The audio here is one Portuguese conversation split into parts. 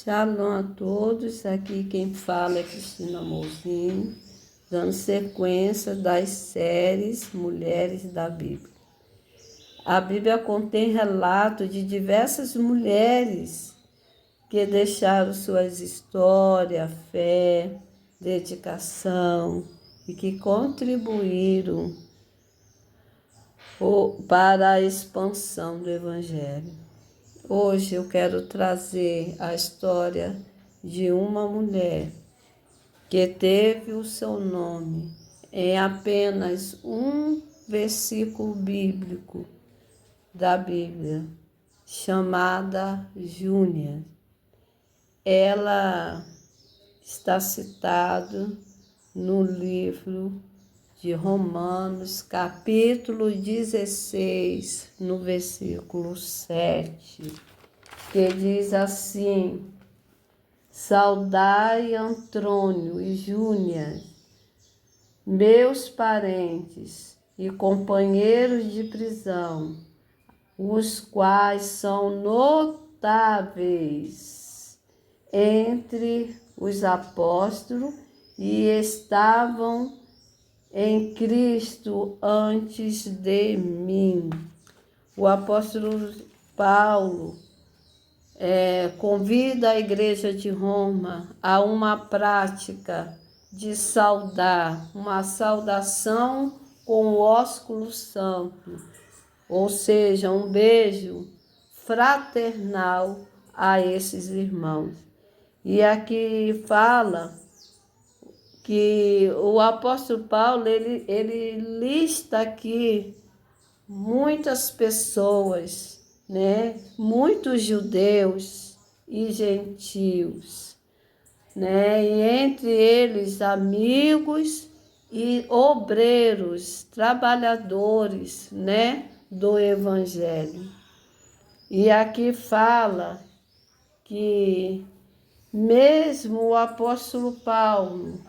Shalom a todos, aqui quem fala é Cristina Mozinho, dando sequência das séries Mulheres da Bíblia. A Bíblia contém relatos de diversas mulheres que deixaram suas histórias, fé, dedicação e que contribuíram para a expansão do Evangelho. Hoje eu quero trazer a história de uma mulher que teve o seu nome em apenas um versículo bíblico da Bíblia, chamada Júnia. Ela está citada no livro de Romanos, capítulo 16, no versículo 7, que diz assim: saudai Antrônio e Júnia, meus parentes e companheiros de prisão, os quais são notáveis entre os apóstolos e estavam em Cristo antes de mim. O apóstolo Paulo convida a igreja de Roma a uma prática de saudar, uma saudação com o ósculo santo, ou seja, um beijo fraternal a esses irmãos. E aqui fala que o apóstolo Paulo, ele lista aqui muitas pessoas, né? Muitos judeus e gentios, né? E entre eles amigos e obreiros, trabalhadores, né? Do Evangelho. E aqui fala que mesmo o apóstolo Paulo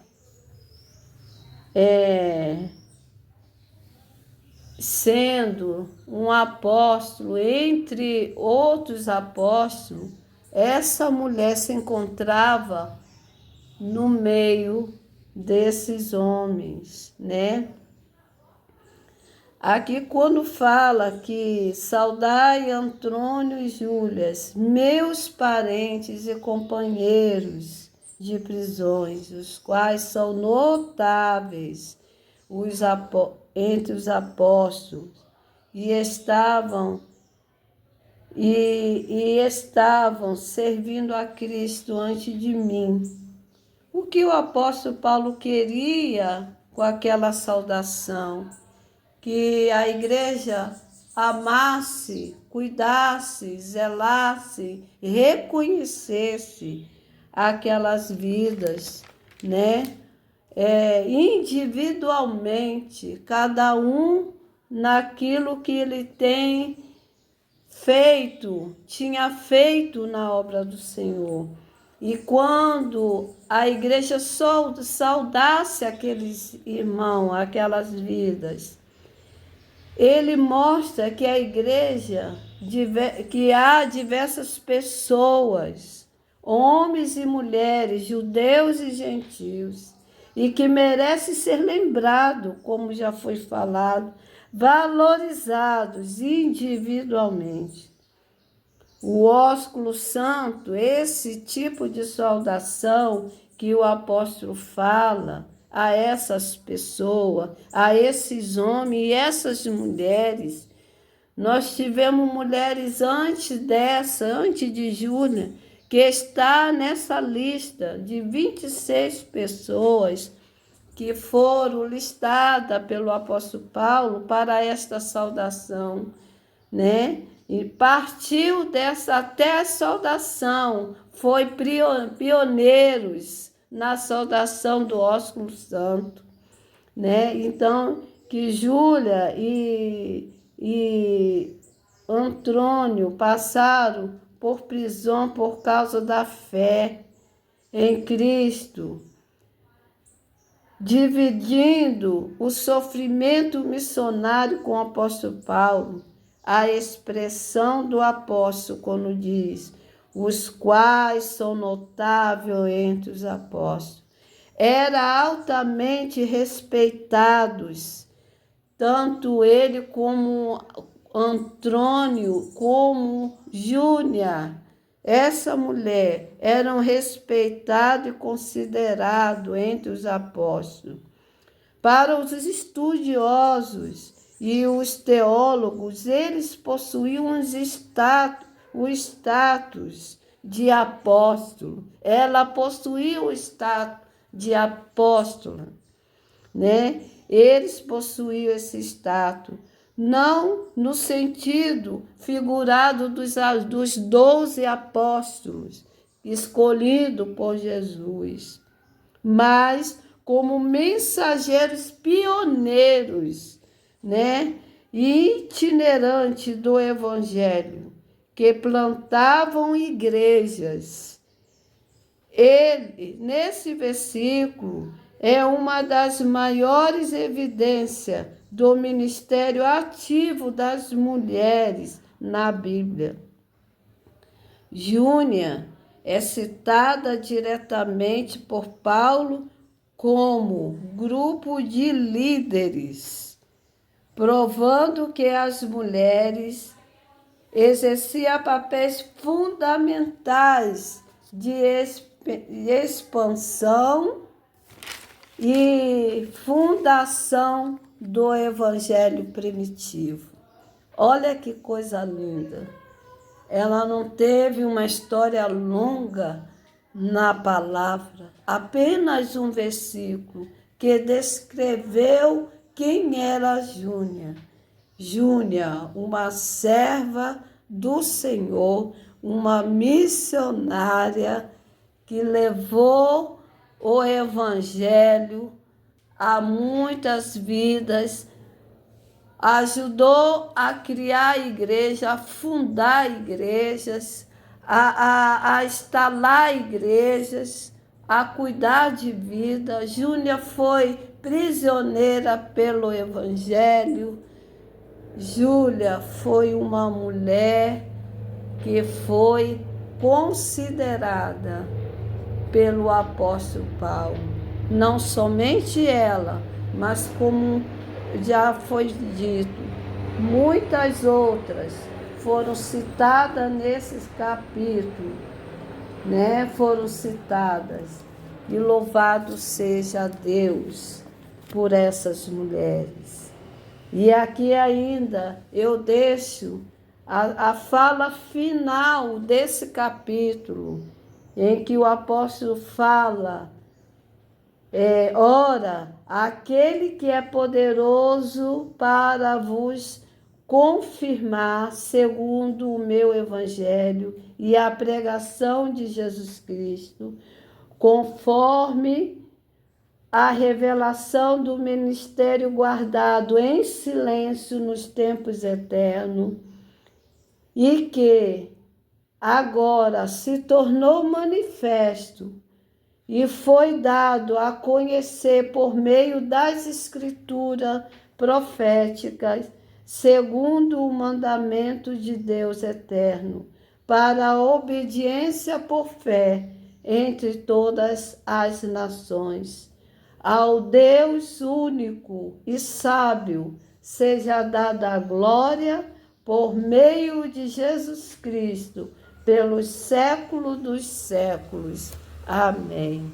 sendo um apóstolo entre outros apóstolos, essa mulher se encontrava no meio desses homens, né? Aqui quando fala que saudai Antrônio e Júlias, meus parentes e companheiros de prisões, os quais são notáveis entre os apóstolos e estavam servindo a Cristo antes de mim. O que o apóstolo Paulo queria com aquela saudação? Que a igreja amasse, cuidasse, zelasse, reconhecesse aquelas vidas, né? Individualmente, cada um naquilo que ele tinha feito na obra do Senhor. E quando a igreja saudasse aqueles irmãos, aquelas vidas, ele mostra que a igreja, que há diversas pessoas, homens e mulheres, judeus e gentios, e que merece ser lembrado, como já foi falado, valorizados individualmente. O ósculo santo, esse tipo de saudação que o apóstolo fala a essas pessoas, a esses homens e essas mulheres. Nós tivemos mulheres antes de Júlia, que está nessa lista de 26 pessoas que foram listadas pelo apóstolo Paulo para esta saudação, né? E partiu dessa até a saudação, foi pioneiros na saudação do ósculo santo, né? Então, que Júlia e Antrônio passaram por prisão por causa da fé em Cristo, dividindo o sofrimento missionário com o apóstolo Paulo. A expressão do apóstolo quando diz: os quais são notáveis entre os apóstolos. Eram altamente respeitados, tanto ele como Antônio, como Júnia. Essa mulher eram respeitados e considerados entre os apóstolos. Para os estudiosos e os teólogos, eles possuíam o status de apóstolo. Ela possuía o status de apóstola, né? Eles possuíam esse status, não no sentido figurado dos 12 apóstolos escolhidos por Jesus, mas como mensageiros pioneiros, né, itinerantes do Evangelho, que plantavam igrejas. Ele, nesse versículo, é uma das maiores evidências do ministério ativo das mulheres na Bíblia. Júnia é citada diretamente por Paulo como grupo de líderes, provando que as mulheres exerciam papéis fundamentais de expansão e fundação do evangelho primitivo. Olha que coisa linda! Ela não teve uma história longa na palavra, apenas um versículo que descreveu quem era Júnia. Júnia, uma serva do Senhor, uma missionária que levou o evangelho a muitas vidas, ajudou a criar a igreja, a fundar igrejas, a instalar igrejas, a cuidar de vida. Júnia foi prisioneira pelo evangelho. Júlia foi uma mulher que foi considerada pelo apóstolo Paulo. Não somente ela, mas como já foi dito, muitas outras foram citadas nesses capítulos, né? Foram citadas. E louvado seja Deus por essas mulheres. E aqui ainda eu deixo a fala final desse capítulo, em que o apóstolo fala: ora, aquele que é poderoso para vos confirmar, segundo o meu evangelho e a pregação de Jesus Cristo, conforme a revelação do ministério guardado em silêncio nos tempos eternos, e que agora se tornou manifesto e foi dado a conhecer por meio das escrituras proféticas, segundo o mandamento de Deus eterno, para a obediência por fé entre todas as nações. Ao Deus único e sábio seja dada a glória por meio de Jesus Cristo, pelos séculos dos séculos. Amém.